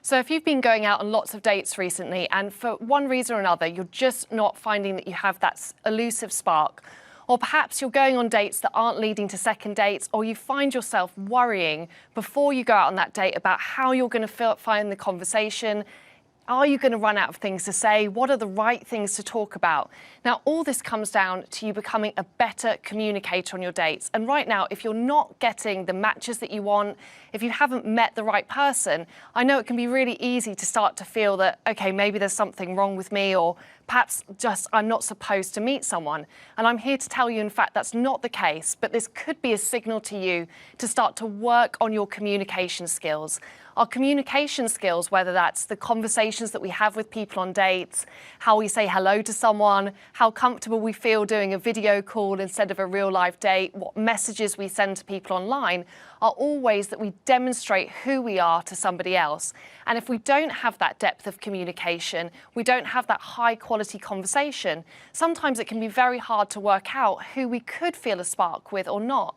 So if you've been going out on lots of dates recently and for one reason or another, you're just not finding that you have that elusive spark, or perhaps you're going on dates that aren't leading to second dates, or you find yourself worrying before you go out on that date about how you're going to find the conversation. Are you going to run out of things to say? What are the right things to talk about? Now, all this comes down to you becoming a better communicator on your dates. And right now, if you're not getting the matches that you want, if you haven't met the right person, I know it can be really easy to start to feel that, okay, maybe there's something wrong with me, or perhaps just I'm not supposed to meet someone. And I'm here to tell you, in fact, that's not the case, but this could be a signal to you to start to work on your communication skills. Our communication skills, whether that's the conversations that we have with people on dates, how we say hello to someone, how comfortable we feel doing a video call instead of a real life date, what messages we send to people online, are all ways that we demonstrate who we are to somebody else. And if we don't have that depth of communication, we don't have that high quality conversation, sometimes it can be very hard to work out who we could feel a spark with or not.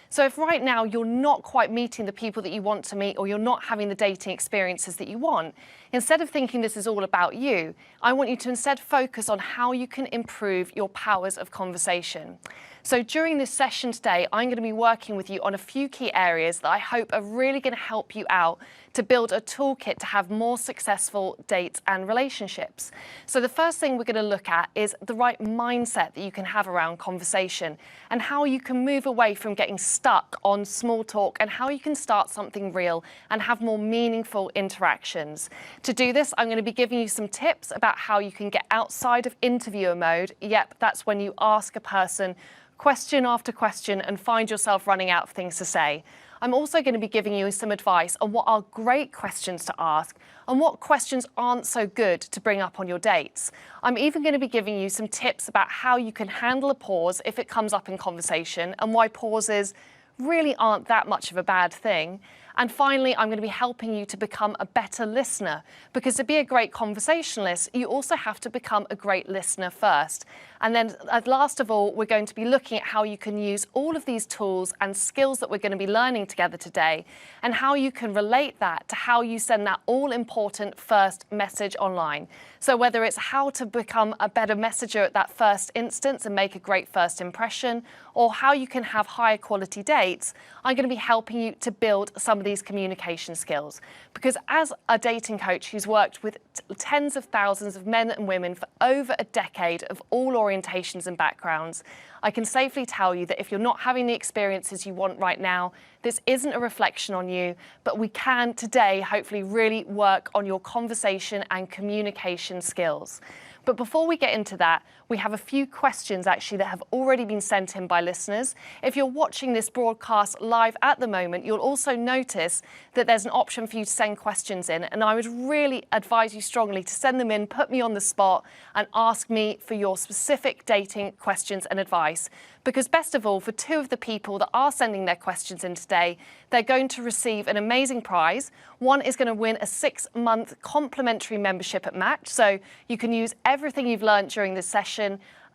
So if right now you're not quite meeting the people that you want to meet, or you're not having the dating experiences that you want, instead of thinking this is all about you, I want you to instead focus on how you can improve your powers of conversation. So during this session today, I'm going to be working with you on a few key areas that I hope are really going to help you out to build a toolkit to have more successful dates and relationships. So the first thing we're going to look at is the right mindset that you can have around conversation, and how you can move away from getting stuck on small talk, and how you can start something real and have more meaningful interactions. To do this, I'm going to be giving you some tips about how you can get outside of interviewer mode. Yep, that's when you ask a person question after question and find yourself running out of things to say. I'm also going to be giving you some advice on what are great questions to ask and what questions aren't so good to bring up on your dates. I'm even going to be giving you some tips about how you can handle a pause if it comes up in conversation, and why pauses really aren't that much of a bad thing. And finally, I'm going to be helping you to become a better listener, because to be a great conversationalist, you also have to become a great listener first. And then last of all, we're going to be looking at how you can use all of these tools and skills that we're going to be learning together today, and how you can relate that to how you send that all-important first message online. So whether it's how to become a better messenger at that first instance and make a great first impression, or how you can have higher quality dates, I'm going to be helping you to build some of these communication skills. Because as a dating coach who's worked with tens of thousands of men and women for over a decade of all orientations and backgrounds, I can safely tell you that if you're not having the experiences you want right now, this isn't a reflection on you, but we can today hopefully really work on your conversation and communication skills. But before we get into that, we have a few questions actually that have already been sent in by listeners. If you're watching this broadcast live at the moment, you'll also notice that there's an option for you to send questions in, and I would really advise you strongly to send them in, put me on the spot, and ask me for your specific dating questions and advice. Because best of all, for two of the people that are sending their questions in today, they're going to receive an amazing prize. One is going to win a 6-month complimentary membership at Match, so you can use everything you've learned during this session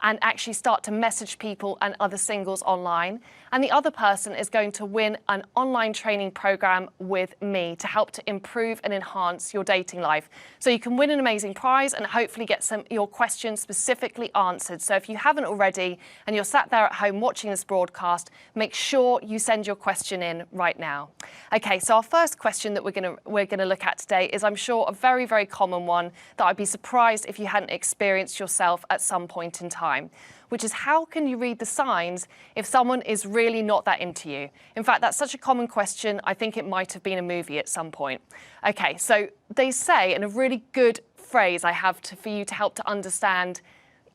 and actually start to message people and other singles online. And the other person is going to win an online training program with me to help to improve and enhance your dating life. So you can win an amazing prize and hopefully get your questions specifically answered. So if you haven't already and you're sat there at home watching this broadcast, make sure you send your question in right now. Okay, so our first question that we're gonna look at today is, I'm sure, a very, very common one that I'd be surprised if you hadn't experienced yourself at some point in time, which is, how can you read the signs if someone is really not that into you? In fact, that's such a common question, I think it might have been a movie at some point. Okay, so they say, and a really good phrase I have for you to help to understand,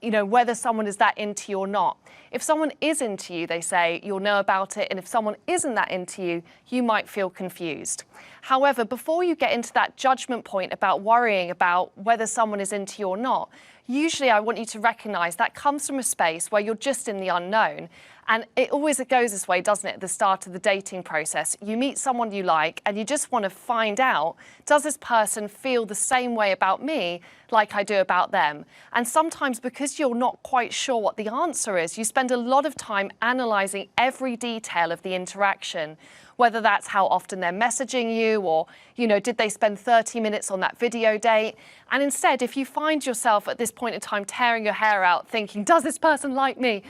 whether someone is that into you or not. If someone is into you, they say, you'll know about it, and if someone isn't that into you, you might feel confused. However, before you get into that judgment point about worrying about whether someone is into you or not, usually I want you to recognize that comes from a space where you're just in the unknown. And it always goes this way, doesn't it, at the start of the dating process? You meet someone you like and you just want to find out, does this person feel the same way about me like I do about them? And sometimes, because you're not quite sure what the answer is, you spend a lot of time analysing every detail of the interaction, whether that's how often they're messaging you or, did they spend 30 minutes on that video date? And instead, if you find yourself at this point in time tearing your hair out thinking, does this person like me?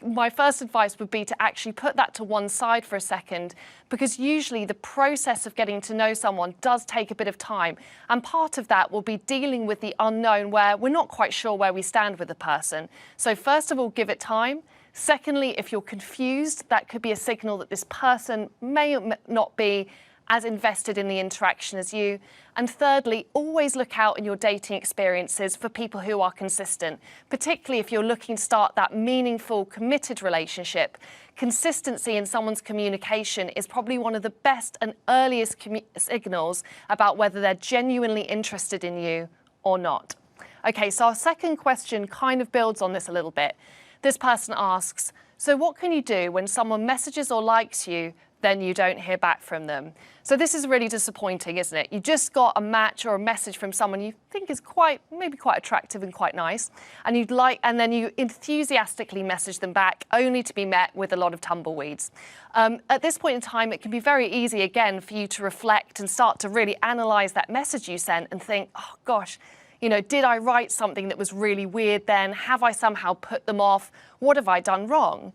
My first advice would be to actually put that to one side for a second, because usually the process of getting to know someone does take a bit of time. And part of that will be dealing with the unknown, where we're not quite sure where we stand with the person. So first of all, give it time. Secondly, if you're confused, that could be a signal that this person may not be as invested in the interaction as you. And thirdly, always look out in your dating experiences for people who are consistent, particularly if you're looking to start that meaningful, committed relationship. Consistency in someone's communication is probably one of the best and earliest signals about whether they're genuinely interested in you or not. Okay, so our second question kind of builds on this a little bit. This person asks, so what can you do when someone messages or likes you, then you don't hear back from them? So this is really disappointing, isn't it? You just got a match or a message from someone you think is maybe quite attractive and quite nice, and then you enthusiastically message them back, only to be met with a lot of tumbleweeds. At this point in time, it can be very easy, again, for you to reflect and start to really analyse that message you sent and think, oh gosh, did I write something that was really weird then? Have I somehow put them off? What have I done wrong?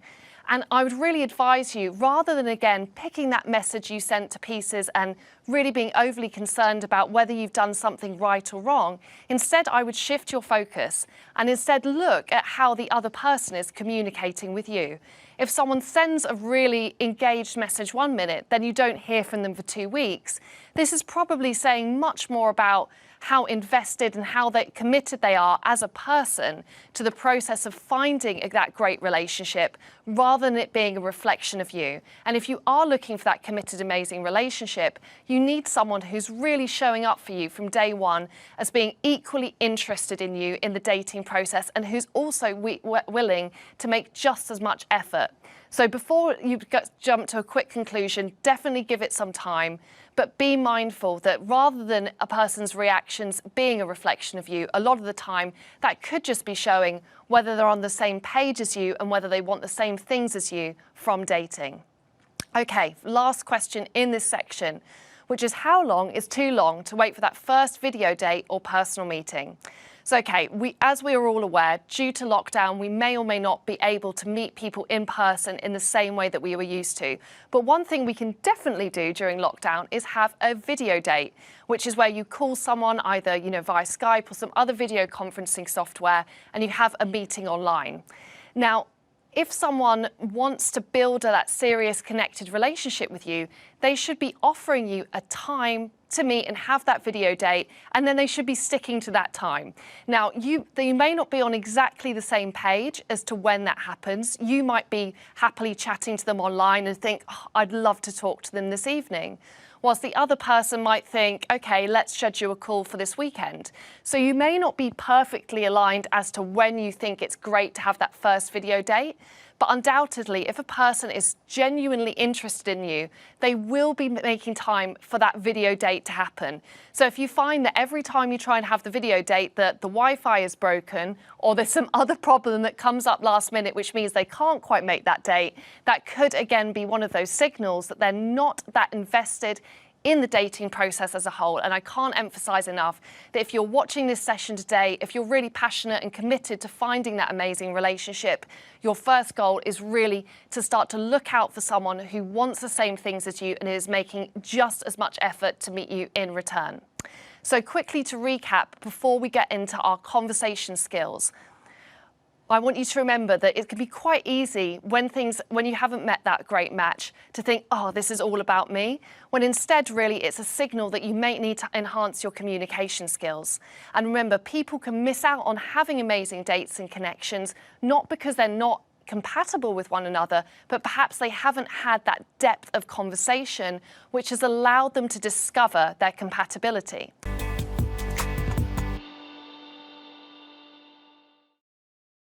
And I would really advise you, rather than, again, picking that message you sent to pieces and really being overly concerned about whether you've done something right or wrong, instead I would shift your focus and instead look at how the other person is communicating with you. If someone sends a really engaged message 1 minute, then you don't hear from them for 2 weeks, this is probably saying much more about how invested and how committed they are as a person to the process of finding that great relationship, rather than it being a reflection of you. And if you are looking for that committed, amazing relationship, you need someone who's really showing up for you from day one as being equally interested in you in the dating process, and who's also willing to make just as much effort. So before you jump to a quick conclusion, definitely give it some time, but be mindful that rather than a person's reactions being a reflection of you, a lot of the time that could just be showing whether they're on the same page as you and whether they want the same things as you from dating. Okay, last question in this section, which is how long is too long to wait for that first video date or personal meeting? So, okay, as we are all aware, due to lockdown, we may or may not be able to meet people in person in the same way that we were used to. But one thing we can definitely do during lockdown is have a video date, which is where you call someone either, via Skype or some other video conferencing software, and you have a meeting online. Now, if someone wants to build that serious connected relationship with you, they should be offering you a time to meet and have that video date, and then they should be sticking to that time. Now, they may not be on exactly the same page as to when that happens. You might be happily chatting to them online and think, oh, I'd love to talk to them this evening. Whilst the other person might think, okay, let's schedule a call for this weekend. So you may not be perfectly aligned as to when you think it's great to have that first video date, but undoubtedly, if a person is genuinely interested in you, they will be making time for that video date to happen. So if you find that every time you try and have the video date that the Wi-Fi is broken, or there's some other problem that comes up last minute, which means they can't quite make that date, that could again be one of those signals that they're not that invested in the dating process as a whole. And I can't emphasize enough that if you're watching this session today, if you're really passionate and committed to finding that amazing relationship, your first goal is really to start to look out for someone who wants the same things as you and is making just as much effort to meet you in return. So quickly to recap before we get into our conversation skills, I want you to remember that it can be quite easy when you haven't met that great match to think, oh, this is all about me, when instead really it's a signal that you may need to enhance your communication skills. And remember, people can miss out on having amazing dates and connections, not because they're not compatible with one another, but perhaps they haven't had that depth of conversation which has allowed them to discover their compatibility.